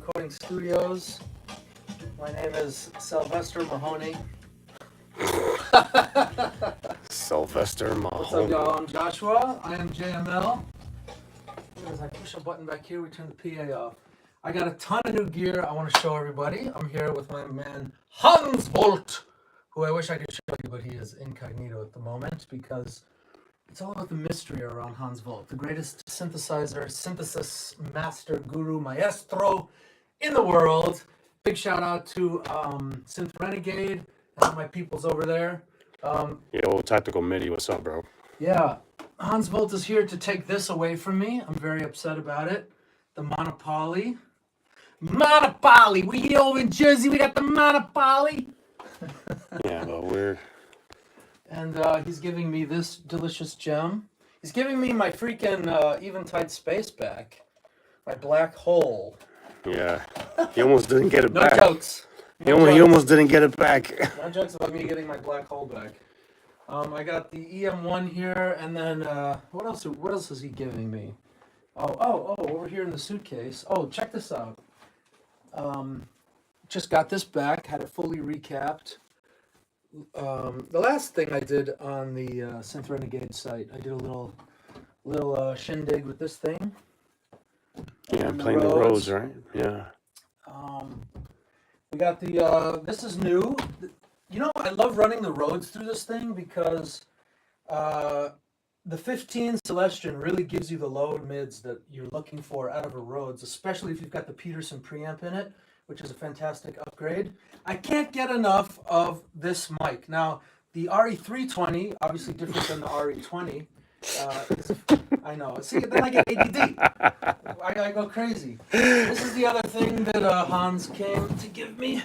Recording Studios. My name is Sylvester Mahoney. Sylvester Mahoney. What's up, y'all? I'm Joshua. I am JML. As I push a button back here, we turn the PA off. I got a ton of new gear I want to show everybody. I'm here with my man Hanz, who I wish I could show you, but he is incognito at the moment because it's all about the mystery around Hanz, the greatest synthesis master, guru, maestro in the world. Big shout out to Synth Renegade and all my peoples over there. Yo, Tactical MIDI, what's up, bro? Yeah, Hanz is here to take this away from me. I'm very upset about it. The Monopoly. We here over in Jersey, we got the Monopoly. Yeah, but we're... And he's giving me this delicious gem. He's giving me my freaking Eventide space back. My black hole. Yeah, he almost didn't get it No back. jokes. He almost didn't get it back. No jokes about me getting my black hole back. I got the EM1 here, and then what else is he giving me? Oh, over here in the suitcase. Oh, check this out. Just got this back, had it fully recapped. The last thing I did on the Synth Renegade site, I did a little shindig with this thing. Yeah, playing the Rhodes, right? Yeah. We got the, this is new. You know, I love running the Rhodes through this thing because the 15 Celestion really gives you the low mids that you're looking for out of a Rhodes, especially if you've got the Peterson preamp in it, which is a fantastic upgrade. I can't get enough of this mic. Now, the RE320, obviously different than the RE20. I know. See, then I get ADD. I go crazy. This is the other thing that Hanz came to give me.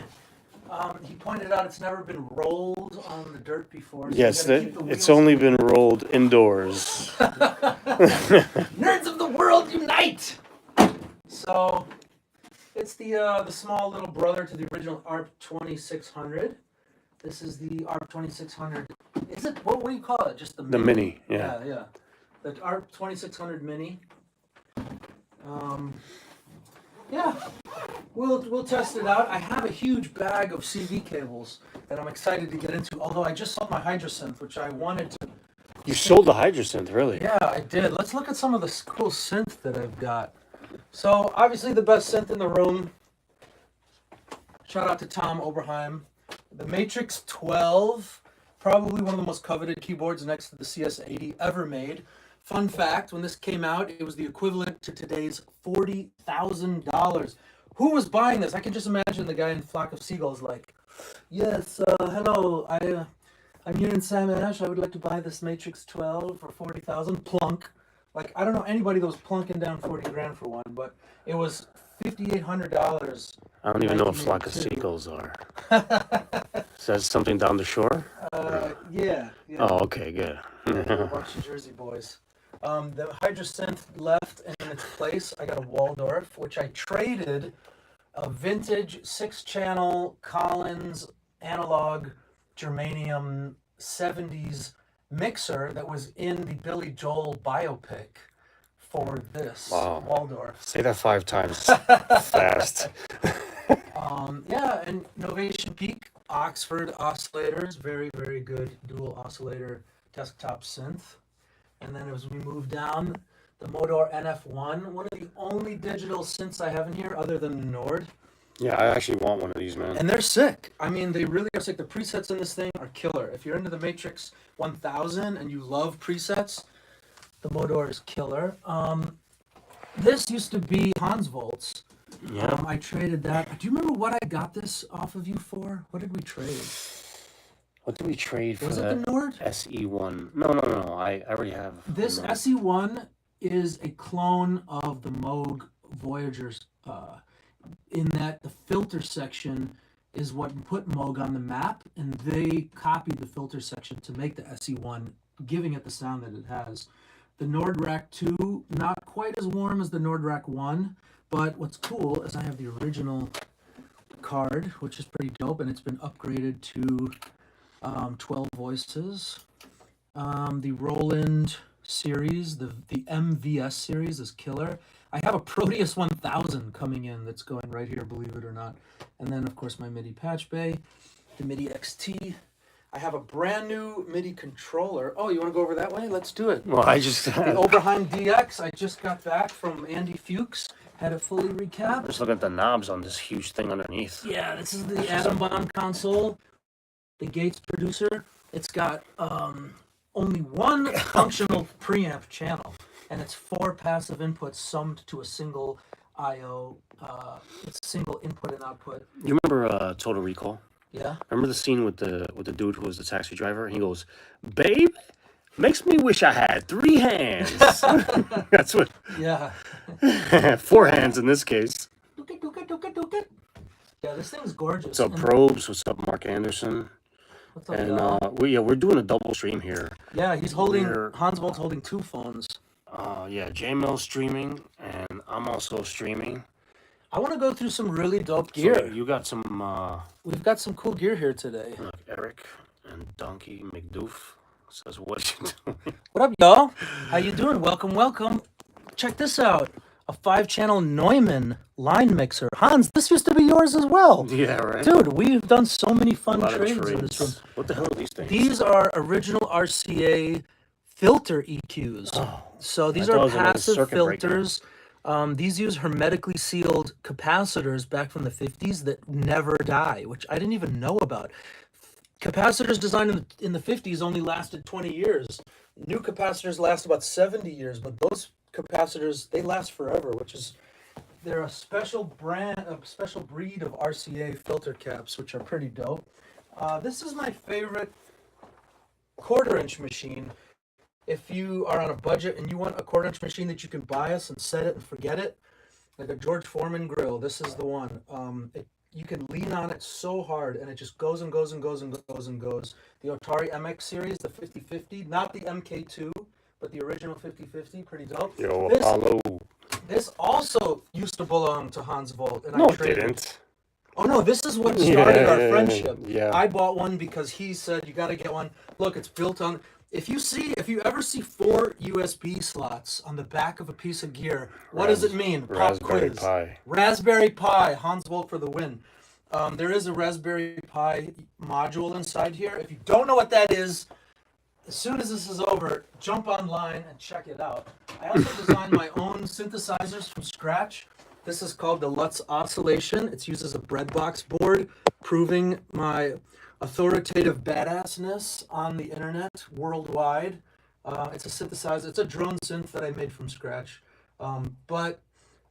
He pointed out it's never been rolled on the dirt before. So Yes, it's only been rolled indoors. Nerds of the world unite! So, it's the small little brother to the original ARP 2600. This is the ARP 2600. Is it, what do you call it? Just the mini, yeah. Yeah. The ARP 2600 mini. Yeah, we'll test it out. I have a huge bag of CV cables that I'm excited to get into, although I just sold my Hydrosynth, which I wanted to... You sold the Hydrosynth, really? Yeah, I did. Let's look at some of the cool synth that I've got. So, obviously the best synth in the room. Shout out to Tom Oberheim. The Matrix 12, probably one of the most coveted keyboards next to the CS80 ever made. Fun fact, when this came out, it was the equivalent to today's $40,000. Who was buying this? I can just imagine the guy in Flock of Seagulls like, yes, hello, I'm here in Sam Ash. I would like to buy this Matrix 12 for $40,000. Plunk. Like, I don't know anybody that was plunking down 40 grand for one, but it was $5,800. I don't even know what Flock of Seagulls are. Is that something down the shore? Yeah. Oh, okay, good. A bunch of Jersey boys. The Hydrosynth left, and in its place, I got a Waldorf, which I traded a vintage 6-channel Collins analog germanium 70s mixer that was in the Billy Joel biopic for this Waldorf. Say that 5 times fast. Yeah, and Novation Peak Oxford oscillators, very, very good dual oscillator desktop synth. And then as we move down, the Modor NF1, one of the only digital synths I have in here other than the Nord. Yeah, I actually want one of these, man. And they're sick. I mean, they really are sick. The presets in this thing are killer. If you're into the Matrix 1000 and you love presets, the Modor is killer. This used to be Hanz Volts. Yeah. I traded that. Do you remember what I got this off of you for? What did we trade? What did we trade for? Was it the Nord? SE1. No. I already have. This SE1 is a clone of the Moog Voyagers, in that the filter section is what put Moog on the map, and they copied the filter section to make the SE1, giving it the sound that it has. The Nord Rack 2, not quite as warm as the Nord Rack 1, but what's cool is I have the original card, which is pretty dope, and it's been upgraded to 12 voices. The Roland series, the MVS series is killer. I have a Proteus 1000 coming in that's going right here, believe it or not. And then, of course, my MIDI patch bay, the MIDI XT. I have a brand new MIDI controller. Oh, you want to go over that way? Let's do it. Well, I just The Oberheim DX. I just got back from Andy Fuchs. Had it fully recapped. just look at the knobs on this huge thing underneath. Yeah, this is the Atom Bomb console, the Gates producer. It's got only one functional preamp channel, and it's 4 passive inputs summed to a single I/O. It's a single input and output. You remember Total Recall? Yeah. Remember the scene with the dude who was the taxi driver? He goes, "Babe, makes me wish I had 3 hands." That's what. Yeah. 4 hands in this case. Yeah, this thing's gorgeous. What's up, Probes? What's up, Mark Anderson? What's up, And y'all? we're doing a double stream here. Yeah, he's holding, we're- Hans Volt's holding 2 phones. Yeah, JML streaming, and I'm also streaming. I want to go through some really dope So gear. you got some We've got some cool gear here today. look, Eric and Donkey McDoof says, "What you doing?" What up, y'all? How you doing? Welcome, welcome. Check this out. A 5-channel Neumann line mixer. Hans, this used to be yours as well. Yeah, right. Dude, we've done so many A fun lot of trades in this room. trades. What the hell are these things? These are original RCA filter EQs. So these I thought are it was another passive circuit breaker. filters. These use hermetically sealed capacitors back from the 50s that never die, which I didn't even know about. Capacitors designed in the 50s only lasted 20 years. New capacitors last about 70 years, but those capacitors, they last forever, which is, they're a special brand, a special breed of RCA filter caps, which are pretty dope. This is my favorite 1/4-inch machine. If you are on a budget and you want a 1/4-inch machine that you can bias and set it and forget it, like a George Foreman grill, this is the one. You can lean on it so hard and it just goes and goes and goes and goes and goes. The Atari MX series, the 5050, not the MK2, but the original 5050, pretty dope. Yo, This- Apollo. This also used to belong to Hans Volt, and No, I it traded. didn't. Oh no, this is what started our Yeah, friendship. yeah. I bought one because he said you got to get one. Look, it's built on. If you ever see 4 USB slots on the back of a piece of gear, what does it mean? Pop Raspberry quiz. Pi. Raspberry Pi. Hans Volt for the win. There is a Raspberry Pi module inside here. If you don't know what that is, as soon as this is over, jump online and check it out. I also designed my own synthesizers from scratch. This is called the Lutz Oscillation. It's used as a breadbox board, proving my authoritative badassness on the internet worldwide. It's a synthesizer. It's a drone synth that I made from scratch. But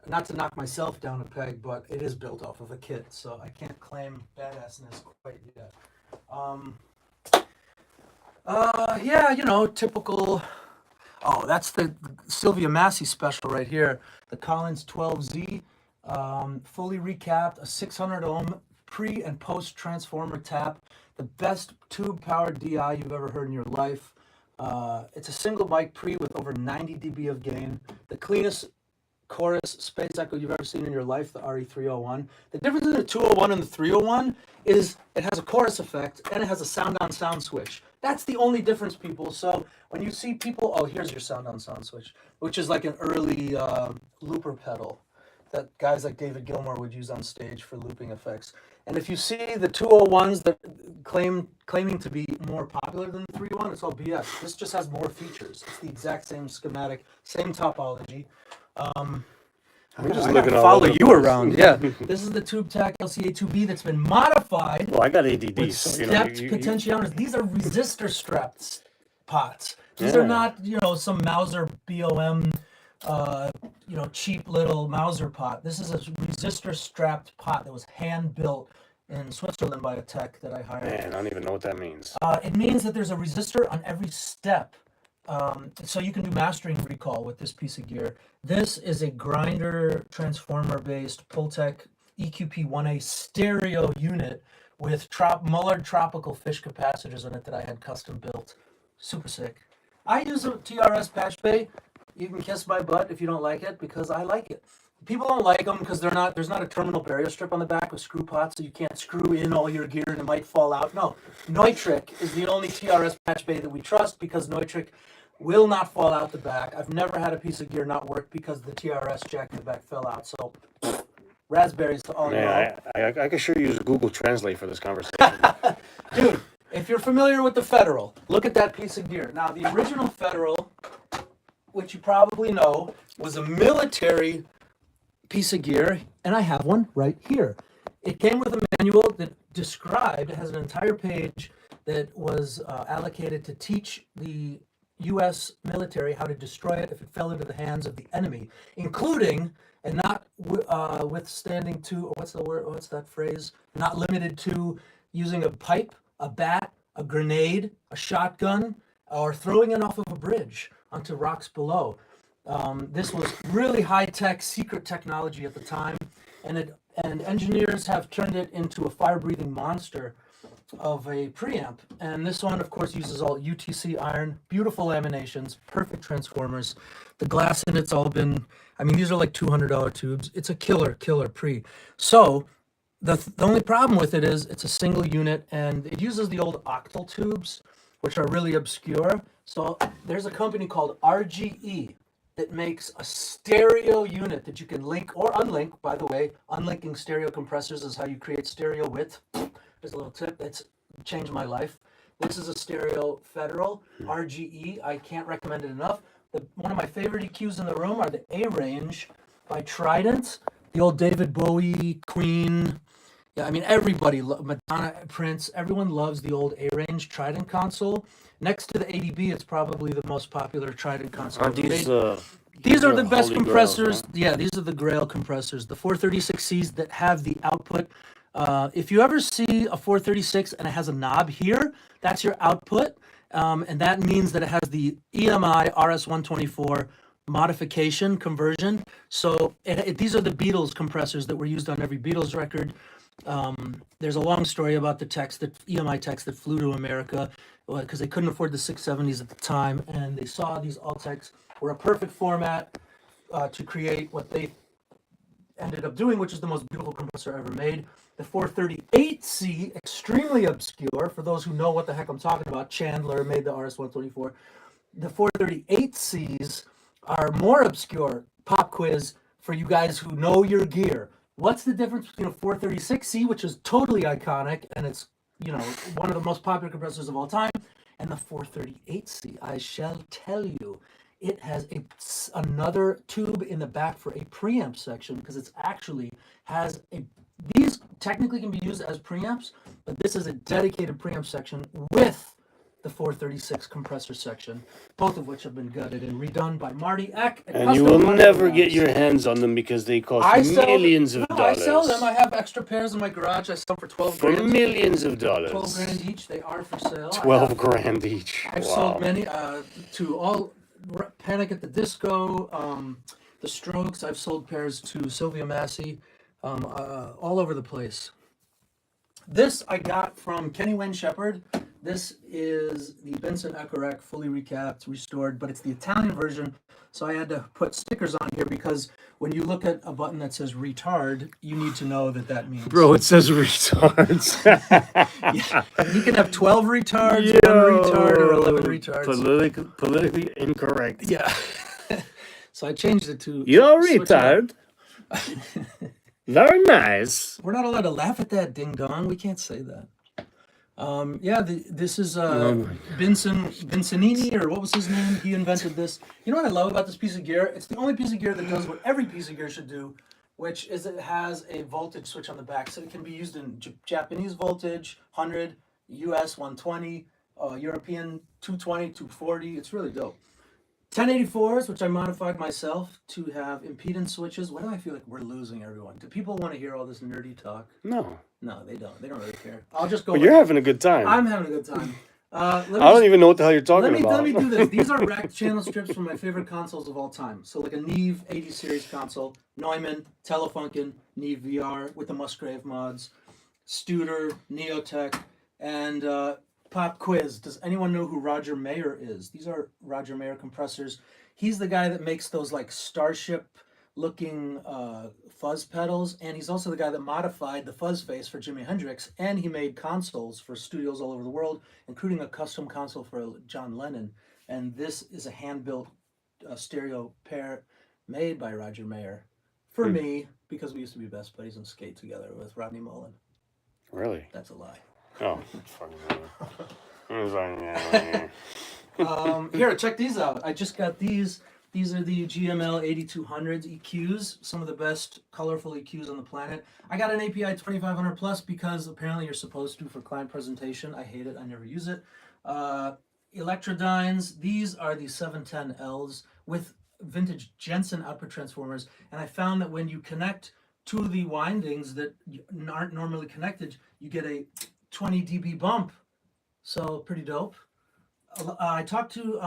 not to knock myself down a peg, but it is built off of a kit, so I can't claim badassness quite yet. Yeah, you know, typical. Oh, that's the Sylvia Massey special right here. The Collins 12Z, fully recapped, a 600 ohm pre and post transformer tap, the best tube powered DI you've ever heard in your life. It's a single mic pre with over 90 dB of gain, the cleanest chorus space echo you've ever seen in your life, the RE301. The difference between the 201 and the 301 is it has a chorus effect and it has a sound on sound switch. That's the only difference, people. So when you see people, oh, here's your sound on sound switch, which is like an early looper pedal that guys like David Gilmour would use on stage for looping effects. And if you see the 201s that claiming to be more popular than the 301, it's all BS. This just has more features. It's the exact same schematic, same topology. I'm I just gotta looking all follow over the you place. around. Yeah, this is the TubeTac LCA2B that's been modified Well, I got ADD, with so you know. stepped potentiometers. These are resistor strapped pots. These are Yeah. not, you know, some Mauser BOM, you know, cheap little Mauser pot. This is a resistor strapped pot that was hand built in Switzerland by a tech that I hired. Man, I don't even know what that means. It means that there's a resistor on every step. So you can do mastering recall with this piece of gear. This is a grinder transformer based Pultec EQP1A stereo unit with Mullard tropical fish capacitors in it that I had custom built. Super sick. I use a TRS patch bay. You can kiss my butt if you don't like it, because I like it. People don't like them because there's not a terminal barrier strip on the back with screw pots, so you can't screw in all your gear and it might fall out. No, Neutrik is the only TRS patch bay that we trust, because Neutrik will not fall out the back. I've never had a piece of gear not work because the TRS jack in the back fell out. So, raspberries to all y'all. Man, I could sure use Google Translate for this conversation. Dude, if you're familiar with the Federal, look at that piece of gear. Now, the original Federal, which you probably know, was a military piece of gear, and I have one right here. It came with a manual that described, it has an entire page that was allocated to teach the U.S. military how to destroy it if it fell into the hands of the enemy, including, and not withstanding to, or what's the word, what's that phrase? Not limited to using a pipe, a bat, a grenade, a shotgun, or throwing it off of a bridge onto rocks below. This was really high-tech, secret technology at the time, and engineers have turned it into a fire-breathing monster of a preamp. And this one, of course, uses all UTC iron, beautiful laminations, perfect transformers. The glass in it's all been, I mean, these are like $200 tubes. It's a killer pre. So the only problem with it is it's a single unit, and it uses the old octal tubes, which are really obscure. So there's a company called RGE that makes a stereo unit that you can link or unlink. By the way, unlinking stereo compressors is how you create stereo width. There's a little tip that's changed my life. This is a stereo Federal RGE. I can't recommend it enough. One of my favorite EQs in the room are the A-Range by Trident. The old David Bowie, Queen. Yeah, I mean, everybody, Madonna, Prince, everyone loves the old A-Range Trident console. Next to the ADB, it's probably the most popular Trident console. Aren't these these are the best holy compressors. grails, huh? Yeah, these are the Grail compressors. The 436Cs that have the output. If you ever see a 436 and it has a knob here, that's your output. And that means that it has the EMI RS-124 modification conversion. So these are the Beatles compressors that were used on every Beatles record. There's a long story about the EMI techs that flew to America because they couldn't afford the 670s at the time, and they saw these Altecs were a perfect format to create what they ended up doing, which is the most beautiful compressor ever made. The 438C, extremely obscure for those who know what the heck I'm talking about. Chandler made the RS-124. The 438Cs are more obscure. Pop quiz for you guys who know your gear. What's the difference between a 436C, which is totally iconic, and it's, you know, one of the most popular compressors of all time, and the 438C? I shall tell you. It has another tube in the back for a preamp section because it's actually has a, these technically can be used as preamps, but this is a dedicated preamp section with the 436 compressor section, both of which have been gutted and redone by Marty Eck. And you will never get your hands on them because they cost millions of dollars. I sell them. I have extra pairs in my garage. I sell them for 12 grand. For millions of dollars. 12 grand each. They are for sale. 12 grand each. I've sold many to all Panic at the Disco, the Strokes. I've sold pairs to Sylvia Massey, all over the place. This I got from Kenny Wayne Shepherd. This is the Benson Ecorec, fully recapped, restored, but it's the Italian version. So I had to put stickers on here because when you look at a button that says retard, you need to know that that means. Bro, it says retards. Yeah. You can have 12 retards, 1 retard, or 11 retards. Politically incorrect. Yeah. So I changed it to. You're a retard. Very nice. We're not allowed to laugh at that, ding dong. We can't say that. This is Vincentini, or what was his name? He invented this. You know what I love about this piece of gear? It's the only piece of gear that does what every piece of gear should do, which is it has a voltage switch on the back, so it can be used in Japanese voltage, 100, US 120, European 220, 240. It's really dope. 1084s, which I modified myself to have impedance switches. Why do I feel like we're losing everyone? Do people want to hear all this nerdy talk? No. No, they don't. They don't really care. I'll just go. But you're having a good time. I'm having a good time. I don't even know what the hell you're talking about. Let me do this. These are rack channel strips from my favorite consoles of all time. So like a Neve 80 series console, Neumann, Telefunken, Neve VR with the Musgrave mods, Studer, Neotech, and Pop quiz. Does anyone know who Roger Mayer is? These are Roger Mayer compressors. He's the guy that makes those like Starship looking fuzz pedals, and he's also the guy that modified the fuzz face for Jimi Hendrix, and he made consoles for studios all over the world, including a custom console for John Lennon. and this is a hand-built stereo pair made by Roger Mayer for me, because we used to be best buddies and skate together with Rodney Mullen. Really? That's a lie. Oh, it's fucking Here, check these out. I just got these. These are the GML 8200s EQs, some of the best colorful EQs on the planet. I got an API 2500 Plus because apparently you're supposed to for client presentation. I hate it. I never use it. Electrodynes. These are the 710Ls with vintage Jensen output transformers. And I found that when you connect two of the windings that aren't normally connected, you get a 20 dB bump. So pretty dope. I talked to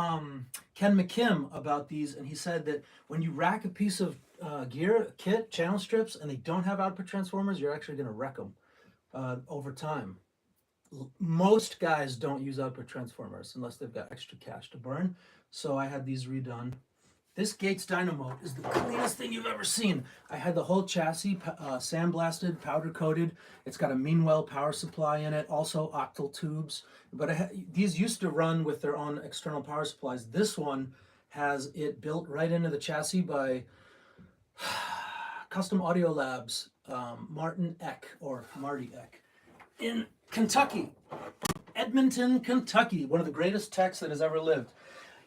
Ken McKim about these, and he said that when you rack a piece of gear, kit, channel strips, and they don't have output transformers, you're actually going to wreck them over time. Most guys don't use output transformers unless they've got extra cash to burn. So I had these redone. This Gates Dynamo is the cleanest thing you've ever seen. I had the whole chassis sandblasted, powder coated. It's got a Meanwell power supply in it, also octal tubes. But these used to run with their own external power supplies. This one has it built right into the chassis by Custom Audio Labs, Martin Eck, or Marty Eck, in Kentucky, Edmonton, Kentucky, one of the greatest techs that has ever lived.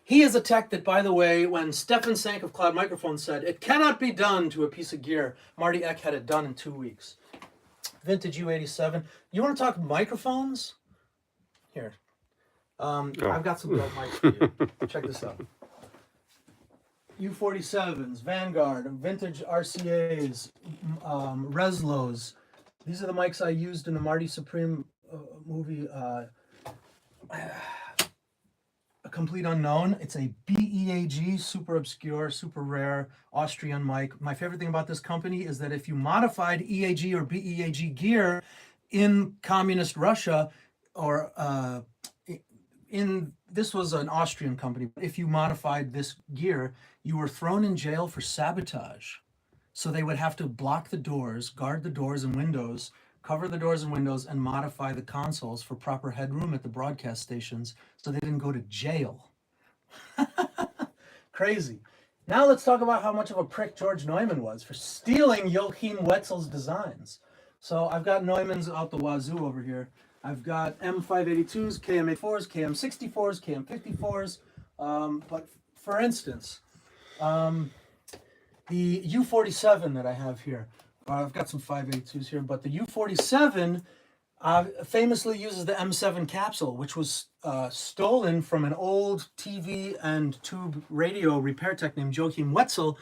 He is a tech that, by the way, when Stefan Sank of Cloud Microphones said, it cannot be done to a piece of gear, Marty Eck had it done in 2 weeks. Vintage U87. You want to talk microphones? Here. I've got some dope mics for you. Check this out. U47s, Vanguard, vintage RCAs, Reslos. These are the mics I used in the Marty Supreme movie, A Complete Unknown. It's a BEAG, super obscure, super rare Austrian mic. My favorite thing about this company is that if you modified EAG or BEAG gear in communist Russia, or this was an Austrian company, but if you modified this gear, you were thrown in jail for sabotage. So they would have to block the doors, guard the doors and windows, cover the doors and windows, and modify the consoles for proper headroom at the broadcast stations so they didn't go to jail. Crazy. Now let's talk about how much of a prick George Neumann was for stealing Joachim Wetzel's designs. So I've got Neumanns out the wazoo over here. I've got M582s, KM84s, KM64s, KM54s. But for instance, the U47 that I have here, I've got some 582s here, but the U47 famously uses the M7 capsule, which was stolen from an old TV and tube radio repair tech named Joachim Wetzel,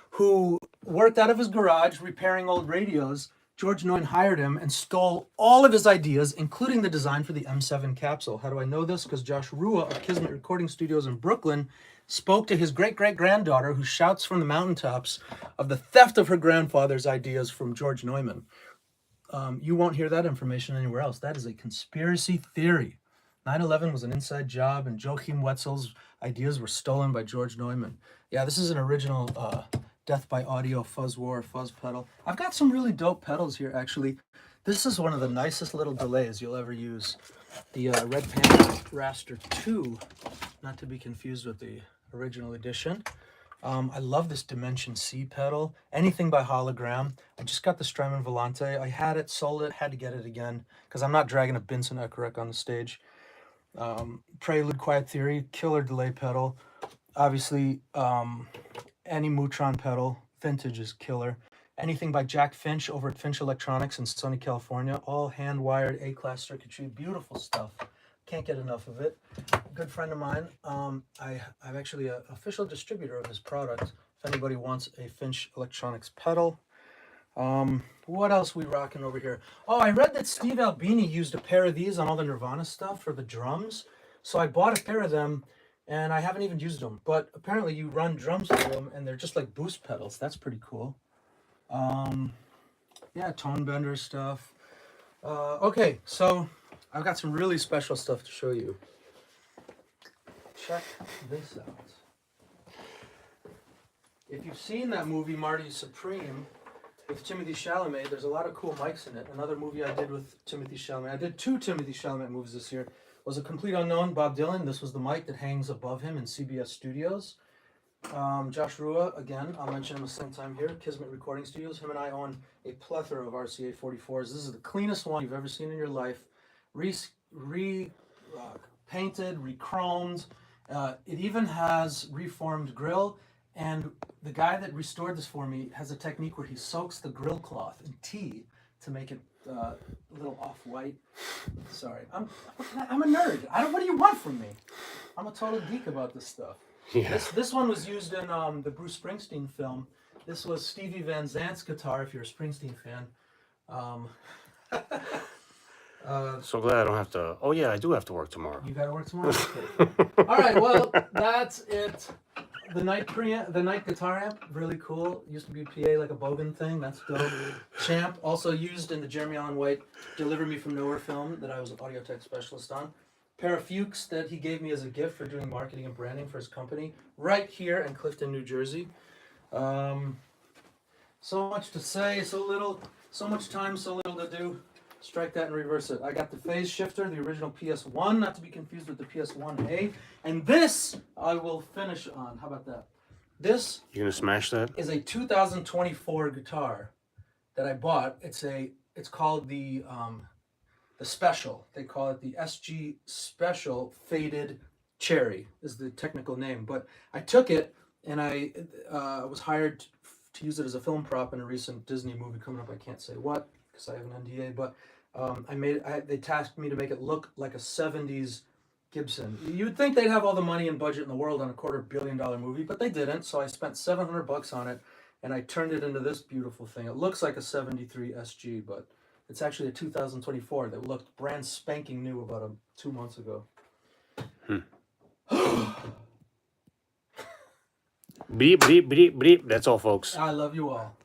who worked out of his garage repairing old radios. George Neumann hired him and stole all of his ideas, including the design for the M7 capsule. How do I know this? Because Josh Rua of JML Recording Studios in Brooklyn spoke to his great-great-granddaughter, who shouts from the mountaintops of the theft of her grandfather's ideas from George Neumann. You won't hear that information anywhere else. That is a conspiracy theory. 9/11 was an inside job, and Joachim Wetzel's ideas were stolen by George Neumann. Yeah, this is an original Death by Audio Fuzz War fuzz pedal. I've got some really dope pedals here, actually. This is one of the nicest little delays you'll ever use. The Red Panda Raster 2, not to be confused with the original edition. I love this Dimension C pedal. Anything by Hologram. I just got the Strymon Volante. I had it, sold it, had to get it again, because I'm not dragging a Benson Ecorec on the stage. Prelude Quiet Theory, killer delay pedal. Obviously, any Mutron pedal, vintage is killer. Anything by Jack Finch over at Finch Electronics in sunny California, all hand-wired A-class circuitry, beautiful stuff. Can't get enough of it. Good friend of mine. I'm actually an official distributor of his product. If anybody wants a Finch Electronics pedal. What else we rocking over here? Oh, I read that Steve Albini used a pair of these on all the Nirvana stuff for the drums. So I bought a pair of them, and I haven't even used them. But apparently you run drums through them, and they're just like boost pedals. That's pretty cool. Yeah, tone bender stuff. Okay, so I've got some really special stuff to show you. Check this out. If you've seen that movie, Marty Supreme, with Timothy Chalamet, there's a lot of cool mics in it. Another movie I did with Timothy Chalamet. I did 2 Timothy Chalamet movies this year. was a complete unknown, Bob Dylan. This was the mic that hangs above him in CBS Studios. Josh Rua, again, I'll mention him the same time here, Kismet Recording Studios. Him and I own a plethora of RCA 44s. This is the cleanest one you've ever seen in your life. Painted, re-chromed. It even has reformed grill. And the guy that restored this for me has a technique where he soaks the grill cloth in tea to make it a little off-white. Sorry, I'm a nerd. What do you want from me? I'm a total geek about this stuff. Yeah. This one was used in the Bruce Springsteen film. This was Stevie Van Zandt's guitar, if you're a Springsteen fan. So glad I don't have to. Oh yeah, I do have to work tomorrow. You gotta work tomorrow? Okay. All right, well, that's it. The night guitar amp, really cool. Used to be PA like a Bogan thing. That's dope. Champ, also used in the Jeremy Allen White Deliver Me From Nowhere film that I was an audio tech specialist on. Pair of Fuchs that he gave me as a gift for doing marketing and branding for his company, right here in Clifton, New Jersey. So much to say, so much time, so little to do. Strike that and reverse it. I got the phase shifter, the original PS1, not to be confused with the PS1A. And this I will finish on. How about that? This You gonna smash that? is a 2024 guitar that I bought. It's called the Special. They call it the SG Special Faded Cherry is the technical name. But I took it and I was hired to use it as a film prop in a recent Disney movie coming up. I can't say what because I have an NDA, but they tasked me to make it look like a 70s Gibson. You'd think they'd have all the money and budget in the world on a $250 million movie, but they didn't. So I spent $700 on it, and I turned it into this beautiful thing. It looks like a 73 SG, but it's actually a 2024 that looked brand spanking new about 2 months ago. Bleep, bleep, bleep, bleep. That's all, folks. I love you all.